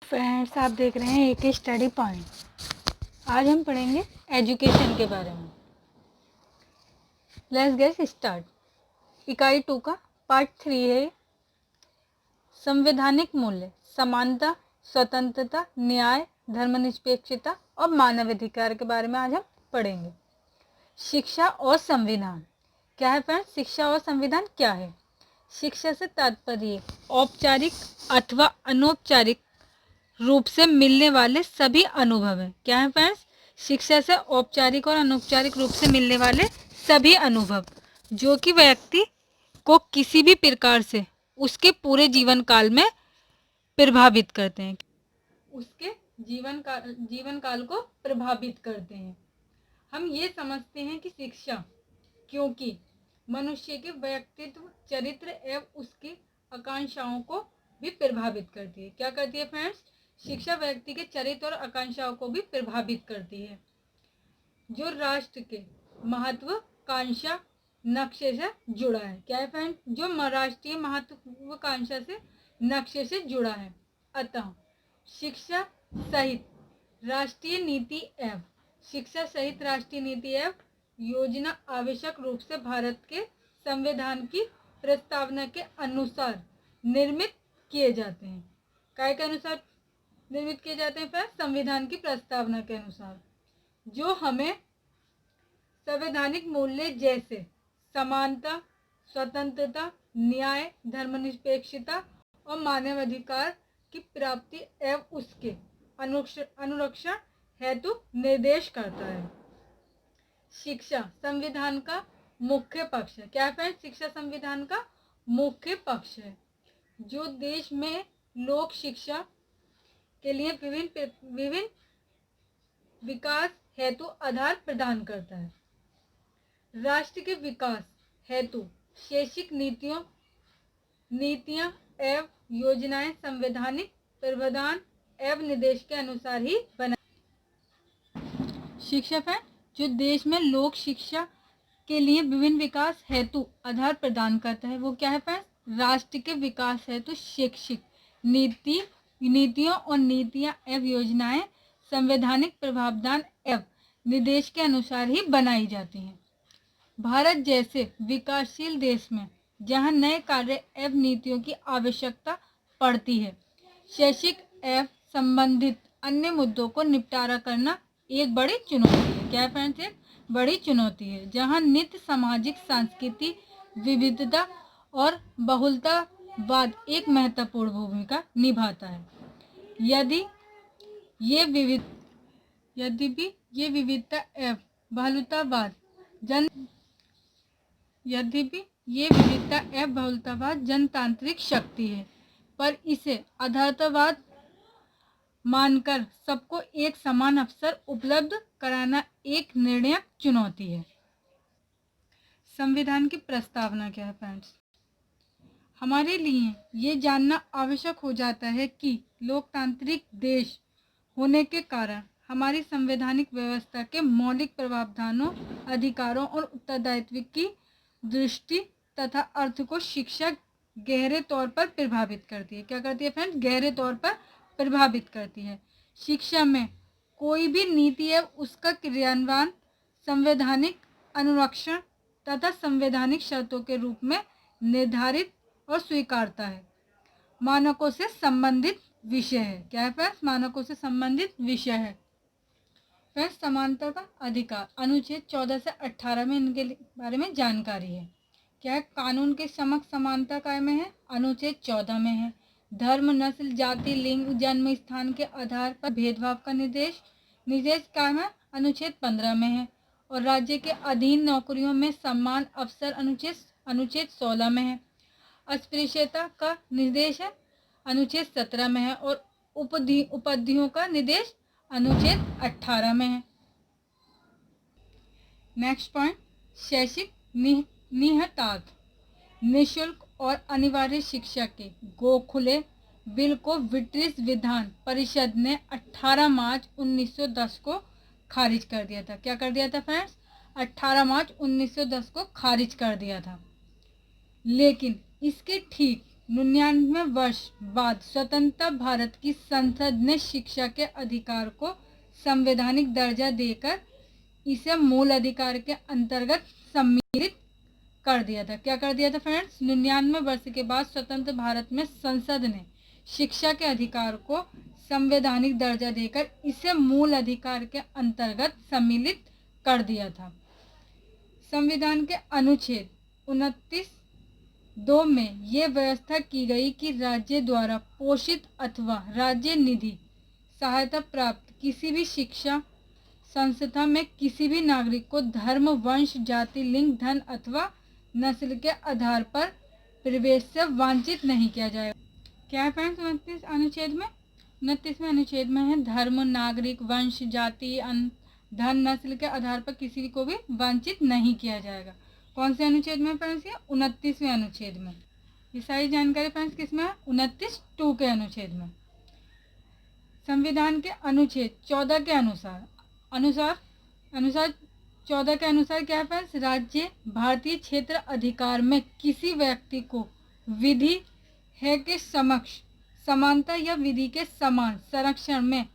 Friends, आप देख रहे हैं एक स्टडी पॉइंट। आज हम पढ़ेंगे एजुकेशन के बारे में। Let's get start. इकाई 2 का पार्ट 3 है संवैधानिक मूल्य, समानता, स्वतंत्रता, न्याय, धर्मनिरपेक्षता और मानवाधिकार के बारे में आज हम पढ़ेंगे। शिक्षा और संविधान क्या है फ्रेंड्स? शिक्षा और संविधान क्या है? शिक्षा से तात्पर्य औपचारिक अथवा अनौपचारिक रूप से मिलने वाले सभी अनुभव है। क्या है फ्रेंड्स? शिक्षा से औपचारिक और अनौपचारिक रूप से मिलने वाले सभी अनुभव जो कि व्यक्ति को किसी भी प्रकार से उसके पूरे जीवन काल में प्रभावित करते हैं, उसके जीवन काल को प्रभावित करते हैं। हम ये समझते हैं कि शिक्षा क्योंकि मनुष्य के व्यक्तित्व, चरित्र एवं उसकी आकांक्षाओं को भी प्रभावित करती है। क्या करती है फ्रेंड्स? शिक्षा व्यक्ति के चरित्र और आकांक्षाओं को भी प्रभावित करती है, जो राष्ट्र के महत्वाकांक्षा नक्शे से जुड़ा है। क्या है फ्रेंड्स? जो राष्ट्रीय महत्वाकांक्षा से नक्शे से जुड़ा है। अतः शिक्षा सहित राष्ट्रीय नीति एवं योजना आवश्यक रूप से भारत के संविधान की प्रस्तावना के अनुसार निर्मित किए जाते हैं। काय के अनुसार निर्मित किए जाते हैं फ्रेंड्स? संविधान की प्रस्तावना के अनुसार, जो हमें संवैधानिक मूल्य जैसे समानता, स्वतंत्रता, न्याय, धर्मनिरपेक्षता और मानवाधिकार की प्राप्ति एवं उसके अनुरक्षण हेतु निर्देश करता है। शिक्षा संविधान का मुख्य पक्ष है। क्या है फ्रेंड्स? शिक्षा संविधान का मुख्य पक्ष है, जो देश में लोक शिक्षा के लिए विभिन्न विकास हेतु आधार प्रदान करता है। राष्ट्र के विकास हेतु शैक्षिक नीतियां एवं योजनाएं संवैधानिक प्रावधान एवं निर्देश के अनुसार ही बना। शिक्षा है जो देश में लोक शिक्षा के लिए विभिन्न विकास हेतु आधार प्रदान करता है। वो क्या है फ्रेंड्स? राष्ट्र के विकास हेतु शैक्षिक नीतियों और नीतियां एवं योजनाएं संवैधानिक प्रावधान एवं निर्देश के अनुसार ही बनाई जाती हैं। भारत जैसे विकासशील देश में जहां नए कार्य एवं नीतियों की आवश्यकता पड़ती है, शैक्षिक एवं संबंधित अन्य मुद्दों को निपटारा करना एक बड़ी चुनौती है। क्या है फ्रेंड्स? एक बड़ी चुनौती है, जहां नित्य सामाजिक सांस्कृतिक विविधता और बहुलतावाद एक महत्वपूर्ण भूमिका निभाता है। यदि भी ये विविधता एवं बहुलतावाद जनतांत्रिक शक्ति है, पर इसे आधारवाद मानकर सबको एक समान अवसर उपलब्ध कराना एक निर्णायक चुनौती है। संविधान की प्रस्तावना क्या है फ्रेंड्स? हमारे लिए ये जानना आवश्यक हो जाता है कि लोकतांत्रिक देश होने के कारण हमारी संवैधानिक व्यवस्था के मौलिक प्रावधानों, अधिकारों और उत्तरदायित्व की दृष्टि तथा अर्थ को शिक्षा गहरे तौर पर प्रभावित करती है। क्या करती है फ्रेंड्स? गहरे तौर पर प्रभावित करती है। शिक्षा में कोई भी नीति एवं उसका क्रियान्वयन संवैधानिक अनुरक्षण तथा संवैधानिक शर्तों के रूप में निर्धारित और स्वीकारता है। मानकों से संबंधित विषय है। क्या है फ्रेंड्स? मानकों से संबंधित विषय है। फ्रेंड्स, समानता का अधिकार अनुच्छेद 14 से 18 में इनके बारे में जानकारी है। क्या है? कानून के समक्ष समानता कायम है, अनुच्छेद 14 में है। धर्म, नस्ल, जाति, लिंग, जन्म स्थान के आधार पर भेदभाव का निर्देश कायम है, अनुच्छेद 15 में है। और राज्य के अधीन नौकरियों में समान अवसर अनुच्छेद 16 में है। अस्पृश्यता का निर्देश है, अनुच्छेद 17 में है। और उपाधियों का निर्देश अनुच्छेद 18 में है। नेक्स्ट पॉइंट, शैक्षिक निहितार्थ। निःशुल्क और अनिवार्य शिक्षा के गोखले बिल को ब्रिटिश विधान परिषद ने 18 मार्च 1910 को खारिज कर दिया था। क्या कर दिया था फ्रेंड्स? 18 मार्च 1910 को खारिज कर दिया था। लेकिन इसके ठीक 99 वर्ष बाद स्वतंत्र भारत की संसद ने शिक्षा के अधिकार को संवैधानिक दर्जा देकर इसे मूल अधिकार के अंतर्गत सम्मिलित कर दिया था। क्या कर दिया था फ्रेंड्स? 99 वर्ष के बाद स्वतंत्र भारत में संसद ने शिक्षा के अधिकार को संवैधानिक दर्जा देकर इसे मूल अधिकार के अंतर्गत सम्मिलित कर दिया था। संविधान के अनुच्छेद 29(2) में ये व्यवस्था की गई कि राज्य द्वारा पोषित अथवा राज्य निधि सहायता प्राप्त किसी भी शिक्षा संस्था में किसी भी नागरिक को धर्म, वंश, जाति, लिंग, धन अथवा नस्ल के आधार पर प्रवेश से वंचित नहीं किया जाएगा। क्या है फ्रेंड्स 29 अनुच्छेद में? 29वें अनुच्छेद में है धर्म, नागरिक, वंश, जाति, धन, नस्ल के आधार पर किसी को भी वंचित नहीं किया जाएगा। कौन से अनुच्छेद में फ्रेंड्स? ये 29वें अनुच्छेद में। ये सारी जानकारी फ्रेंड्स किस में है? 29(2) के अनुच्छेद में। संविधान के अनुच्छेद 14 के अनुसार 14 के अनुसार क्या है फ्रेंड्स? राज्य भारतीय क्षेत्र अधिकार में किसी व्यक्ति को विधि है के समक्ष समानता या विधि के समान संरक्षण में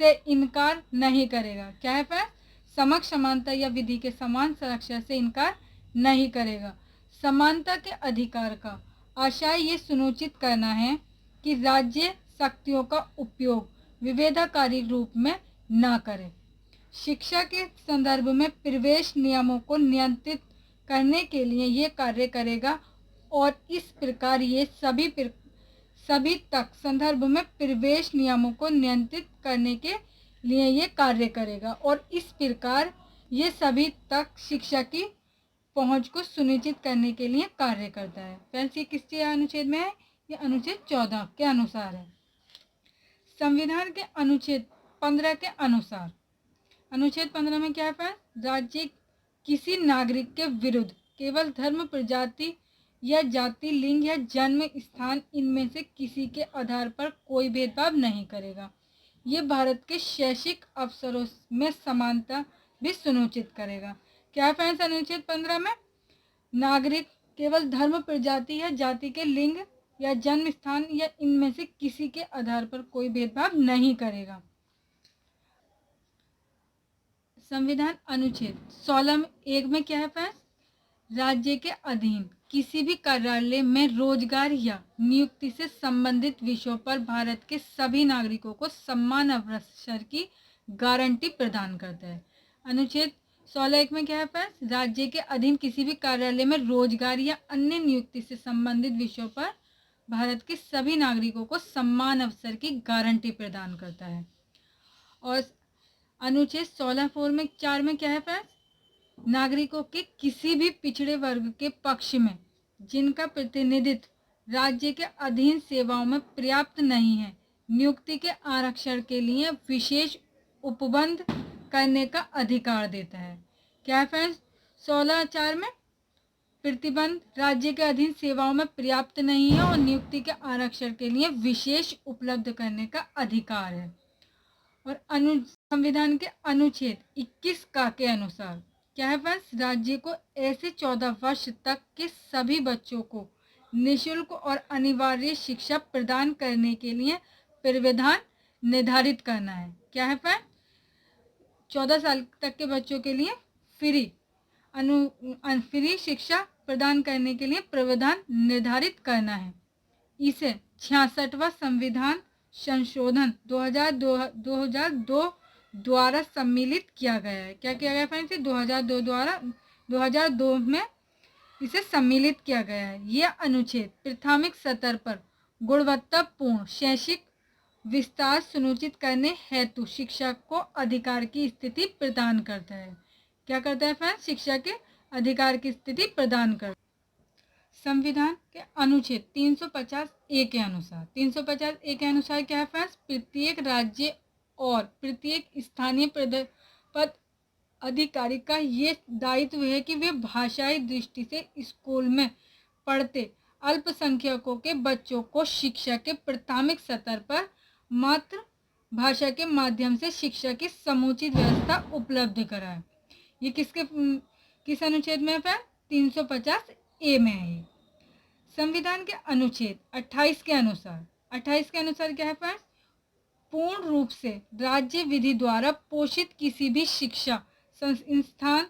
से इनकार नहीं करेगा। क्या है फ्रेंड्स? समक्ष समानता या विधि के समान संरक्षण से इनकार नहीं करेगा। समानता के अधिकार का आशय ये सुनिश्चित करना है कि राज्य शक्तियों का उपयोग विभेदकारी रूप में न करे। शिक्षा के संदर्भ में प्रवेश नियमों को नियंत्रित करने के लिए ये कार्य करेगा और इस प्रकार ये सभी तक संदर्भ में प्रवेश नियमों को नियंत्रित करने के लिए ये कार्य करेगा और इस प्रकार ये सभी तक शिक्षा की पहुंच को सुनिश्चित करने के लिए कार्य करता है। फ्रेंड्स ये किस अनुच्छेद में है? ये अनुच्छेद 14 के अनुसार है। संविधान के अनुच्छेद 15 के अनुसार अनुच्छेद 15 में क्या है फ्रेंड्स? राज्य किसी नागरिक के विरुद्ध केवल धर्म, प्रजाति या जाति, लिंग या जन्म स्थान इनमें से किसी के आधार पर कोई भेदभाव नहीं करेगा। ये भारत के शैक्षिक अवसरों में समानता भी सुनिश्चित करेगा। क्या है फ्रेंड्स अनुच्छेद 15 में? नागरिक केवल धर्म, प्रजाति या जाति के, लिंग या जन्म स्थान या इनमें से किसी के आधार पर कोई भेदभाव नहीं करेगा। संविधान अनुच्छेद 16(1) में क्या है फ्रेंड्स? राज्य के अधीन किसी भी कार्यालय में रोजगार या नियुक्ति से संबंधित विषयों पर भारत के सभी नागरिकों को समान अवसर की गारंटी प्रदान करता है। अनुच्छेद 16(1) में क्या है फ्रेंड्स? राज्य के अधीन किसी भी कार्यालय में रोजगार या अन्य नियुक्ति से संबंधित विषयों पर भारत के सभी नागरिकों को समान अवसर की गारंटी प्रदान करता है। और अनुच्छेद 16(4) में क्या है फ्रेंड्स? नागरिकों के किसी भी पिछड़े वर्ग के पक्ष में जिनका प्रतिनिधित्व राज्य के अधीन सेवाओं में पर्याप्त नहीं है, नियुक्ति के आरक्षण के लिए विशेष उपबंध करने का अधिकार देता है। क्या है फ्रेंड्स 16(4) में? प्रतिबंध राज्य के अधीन सेवाओं में पर्याप्त नहीं है और नियुक्ति के आरक्षण के लिए विशेष उपलब्ध करने का अधिकार है। और संविधान के अनुच्छेद 21 का के अनुसार क्या है फ्रेंड्स? राज्य को ऐसे 14 वर्ष तक के सभी बच्चों को निःशुल्क और अनिवार्य शिक्षा प्रदान करने के लिए प्रावधान निर्धारित करना है। क्या है फ्रेंड्स? 14 साल तक के बच्चों के लिए फ्री शिक्षा प्रदान करने के लिए प्रावधान निर्धारित करना है। इसे 66वां संविधान संशोधन 2002 द्वारा सम्मिलित किया गया है। क्या किया गया फ्रेंड्स? 2002 में इसे सम्मिलित किया गया है। यह अनुच्छेद प्राथमिक स्तर पर गुणवत्तापूर्ण शैक्षिक विस्तार सुनिश्चित करने हेतु शिक्षा को अधिकार की स्थिति प्रदान करता है। क्या करता है फ्रेंड्स? शिक्षा के अधिकार की स्थिति प्रदान करता है। संविधान के अनुच्छेद 350(a) के अनुसार 350(a) के अनुसार क्या है फ्रेंड्स? प्रत्येक राज्य और प्रत्येक स्थानीय पद अधिकारी का ये दायित्व है कि वे भाषाई दृष्टि से स्कूल में पढ़ते अल्पसंख्यकों के बच्चों को शिक्षा के प्राथमिक स्तर पर मातृभाषा के माध्यम से शिक्षा की समुचित व्यवस्था उपलब्ध कराए। ये किस अनुच्छेद में है? 350(a) में है। संविधान के अनुच्छेद 28 के अनुसार, 28 के अनुसार क्या है फ्रेंड्स? पूर्ण रूप से राज्य विधि द्वारा पोषित किसी भी शिक्षा संस्थान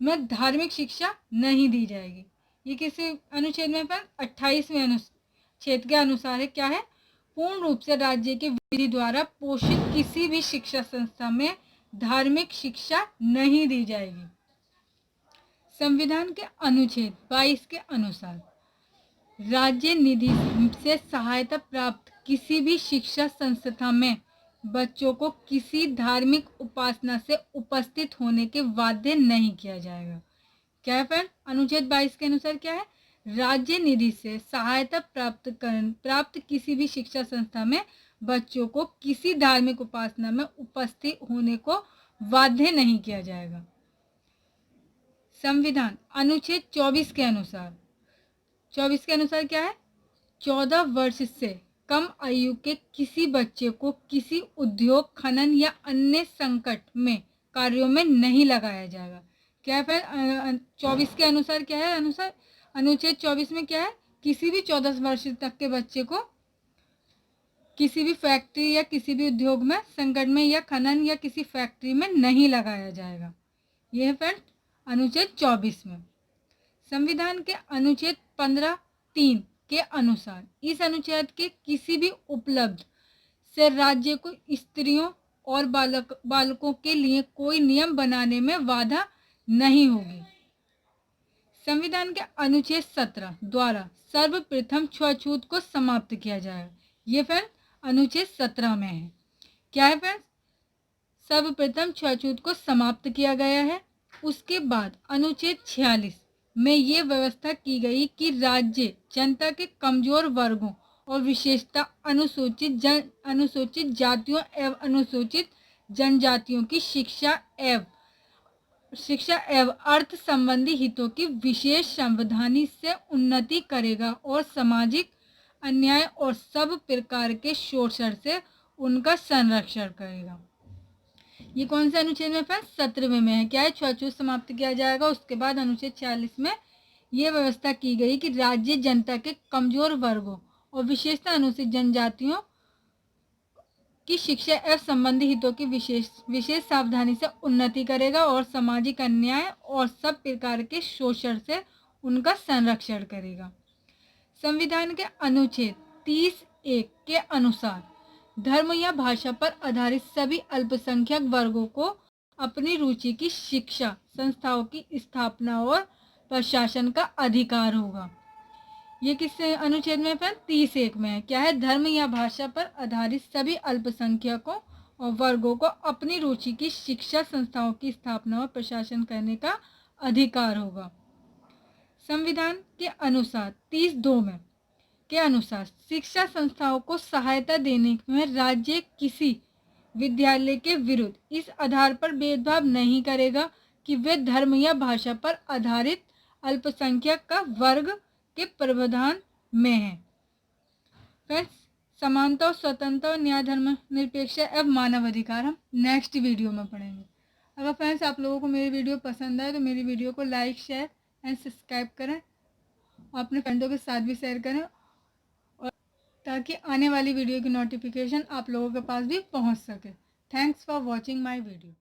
में धार्मिक शिक्षा नहीं दी जाएगी। ये किस अनुच्छेद में फ्रेंड्स? 28वें अनुच्छेद के अनुसार है। क्या है? पूर्ण रूप से राज्य के विधि द्वारा पोषित किसी भी शिक्षा संस्था में धार्मिक शिक्षा नहीं दी जाएगी। संविधान के अनुच्छेद 22 के अनुसार राज्य निधि से सहायता प्राप्त किसी भी शिक्षा संस्था में बच्चों को किसी धार्मिक उपासना से उपस्थित होने के बाध्य नहीं किया जाएगा। क्या है फ्रेंड? अनुच्छेद 22 के अनुसार क्या है? राज्य निधि से सहायता प्राप्त किसी भी शिक्षा संस्था में बच्चों को किसी धार्मिक उपासना में उपस्थित होने को बाध्य नहीं किया जाएगा। संविधान अनुच्छेद 24 के अनुसार, 24 के अनुसार क्या है? 14 वर्ष से कम आयु के किसी बच्चे को किसी उद्योग, खनन या अन्य संकट में कार्यों में नहीं लगाया जाएगा। क्या है फिर? 24 के अनुसार क्या है? अनुच्छेद 24 में क्या है? किसी भी 14 वर्ष तक के बच्चे को किसी भी फैक्ट्री या किसी भी उद्योग में, संकट में या खनन या किसी फैक्ट्री में नहीं लगाया जाएगा। यह है फ्रेंड अनुच्छेद 24 में। संविधान के अनुच्छेद 15(3) के अनुसार इस अनुच्छेद के किसी भी उपलब्ध से राज्य को स्त्रियों और बालकों के लिए कोई नियम बनाने में बाधा नहीं होगी। संविधान के अनुच्छेद 17 द्वारा सर्वप्रथम छूआछूत को समाप्त किया जाएगा। ये फ्रेंड अनुच्छेद 17 में है। क्या है फ्रेंड्स? सर्वप्रथम छूआछूत को समाप्त किया गया है। उसके बाद अनुच्छेद 46 में ये व्यवस्था की गई कि राज्य जनता के कमजोर वर्गों और विशेषतः अनुसूचित जातियों एवं अनुसूचित जनजातियों की शिक्षा एवं अर्थ संबंधी हितों की विशेष सावधानी से उन्नति करेगा और सामाजिक अन्याय और सब प्रकार के शोषण से उनका संरक्षण करेगा। ये कौन से अनुच्छेद में फ्रेंड्स? 17वें में है। क्या है? छूआछूत समाप्त किया जाएगा। उसके बाद अनुच्छेद 46 में यह व्यवस्था की गई कि राज्य जनता के कमजोर वर्गों और विशेषतः अनुसूचित जनजातियों की शिक्षा एवं संबंधी हितों की विशेष सावधानी से उन्नति करेगा और सामाजिक अन्याय और सब प्रकार के शोषण से उनका संरक्षण करेगा। संविधान के अनुच्छेद 30(1) के अनुसार धर्म या भाषा पर आधारित सभी अल्पसंख्यक वर्गों को अपनी रुचि की शिक्षा संस्थाओं की स्थापना और प्रशासन का अधिकार होगा। ये किस अनुच्छेद में है? 30(1) में है। क्या है? धर्म या भाषा पर आधारित सभी अल्पसंख्यकों और वर्गों को अपनी रुचि की शिक्षा संस्थाओं की स्थापना और प्रशासन करने का अधिकार होगा। संविधान के अनुसार 30(2) में के अनुसार शिक्षा संस्थाओं को सहायता देने में राज्य किसी विद्यालय के विरुद्ध इस आधार पर भेदभाव नहीं करेगा कि वे धर्म या भाषा पर आधारित अल्पसंख्यक का वर्ग के प्रावधान में है। फ्रेंड्स, समानता और स्वतंत्रता और न्याय, धर्म निरपेक्षता एवं मानव अधिकार हम नेक्स्ट वीडियो में पढ़ेंगे। अगर फ्रेंड्स आप लोगों को मेरी वीडियो पसंद आए तो मेरी वीडियो को लाइक, शेयर एंड सब्सक्राइब करें और अपने फ्रेंडों के साथ भी शेयर करें, और ताकि आने वाली वीडियो की नोटिफिकेशन आप लोगों के पास भी पहुंच सके। Thanks for watching my video.